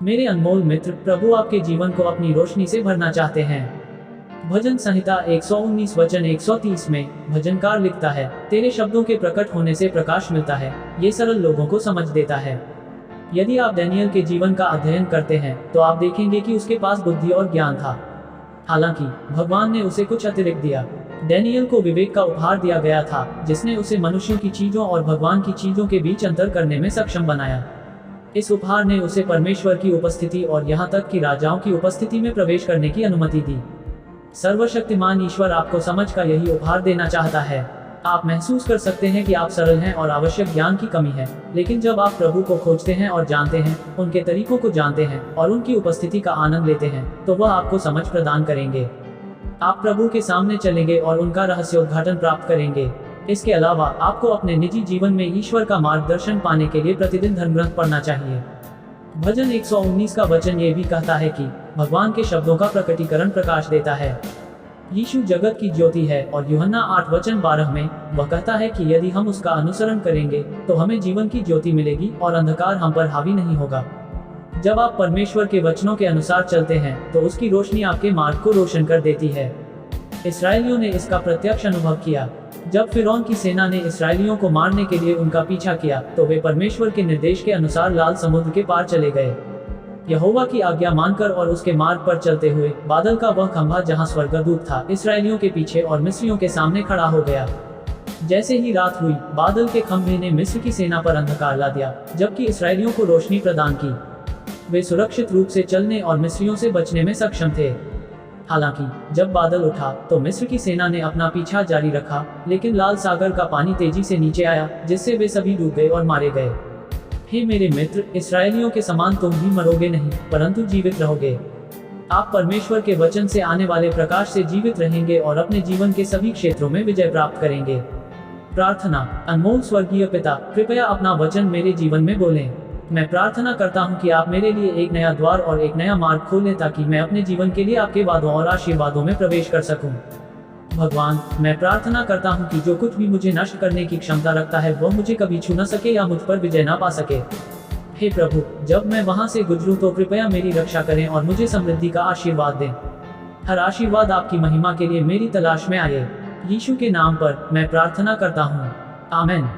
मेरे अनमोल मित्र, प्रभु आपके जीवन को अपनी रोशनी से भरना चाहते हैं। भजन संहिता 119 वचन 130 में भजनकार लिखता है, तेरे शब्दों के प्रकट होने से प्रकाश मिलता है, ये सरल लोगों को समझ देता है। यदि आप डैनियल के जीवन का अध्ययन करते हैं तो आप देखेंगे कि उसके पास बुद्धि और ज्ञान था। हालांकि भगवान ने उसे कुछ अतिरिक्त दिया। डैनियल को विवेक का उपहार दिया गया था, जिसने उसे मनुष्यों की चीजों और भगवान की चीजों के बीच अंतर करने में सक्षम बनाया। इस उपहार ने उसे परमेश्वर की उपस्थिति और यहाँ तक कि राजाओं की उपस्थिति में प्रवेश करने की अनुमति दी। सर्वशक्तिमान ईश्वर आपको समझ का यही उपहार देना चाहता है। आप महसूस कर सकते हैं कि आप सरल हैं और आवश्यक ज्ञान की कमी है, लेकिन जब आप प्रभु को खोजते हैं और जानते हैं, उनके तरीकों को जानते हैं और उनकी उपस्थिति का आनंद लेते हैं, तो वह आपको समझ प्रदान करेंगे। आप प्रभु के सामने चलेंगे और उनका रहस्योद्घाटन प्राप्त करेंगे। इसके अलावा आपको अपने निजी जीवन में ईश्वर का मार्गदर्शन पाने के लिए प्रतिदिन धर्मग्रंथ पढ़ना चाहिए। भजन 119 का वचन ये भी कहता है कि भगवान के शब्दों का प्रकटीकरण प्रकाश देता है। यीशु जगत की ज्योति है और यूहन्ना 8 वचन 12 में वह कहता है कि यदि हम उसका अनुसरण करेंगे तो हमें जीवन की ज्योति मिलेगी और अंधकार हम पर हावी नहीं होगा। जब आप परमेश्वर के वचनों के अनुसार चलते हैं तो उसकी रोशनी आपके मार्ग को रोशन कर देती है। इस्राएलियों ने इसका प्रत्यक्ष अनुभव किया। जब फिरौन की सेना ने इस्राएलियों को मारने के लिए उनका पीछा किया तो वे परमेश्वर के निर्देश के अनुसार लाल समुद्र के पार चले गए। यहोवा की आज्ञा मानकर और उसके मार्ग पर चलते हुए बादल का वह खंभा जहां स्वर्गदूत था इस्राएलियों के पीछे और मिस्रियों के सामने खड़ा हो गया। जैसे ही रात हुई, बादल के खंभे ने मिस्र की सेना पर अंधकार ला दिया, जबकि इस्राएलियों को रोशनी प्रदान की। वे सुरक्षित रूप से चलने और मिस्रियों से बचने में सक्षम थे। हालांकि जब बादल उठा तो मिस्र की सेना ने अपना पीछा जारी रखा, लेकिन लाल सागर का पानी तेजी से नीचे आया, जिससे वे सभी डूब गए और मारे गए। हे मेरे मित्र, इस्राएलियों के समान तुम भी मरोगे नहीं, परंतु जीवित रहोगे। आप परमेश्वर के वचन से आने वाले प्रकाश से जीवित रहेंगे और अपने जीवन के सभी क्षेत्रों में विजय प्राप्त करेंगे। प्रार्थना। अनमोल स्वर्गीय पिता, कृपया अपना वचन मेरे जीवन में बोलें। मैं प्रार्थना करता हूं कि आप मेरे लिए एक नया द्वार और एक नया मार्ग खोलें ताकि मैं अपने जीवन के लिए आपके वादों और आशीर्वादों में प्रवेश कर सकूं। भगवान, मैं प्रार्थना करता हूं कि जो कुछ भी मुझे नष्ट करने की क्षमता रखता है वह मुझे कभी छू न सके या मुझ पर विजय न पा सके। हे प्रभु, जब मैं वहां से गुजरूं तो कृपया मेरी रक्षा करें और मुझे समृद्धि का आशीर्वाद दें। हर आशीर्वाद आपकी महिमा के लिए मेरी तलाश में आए। यीशु के नाम पर मैं प्रार्थना करता हूँ। आमीन।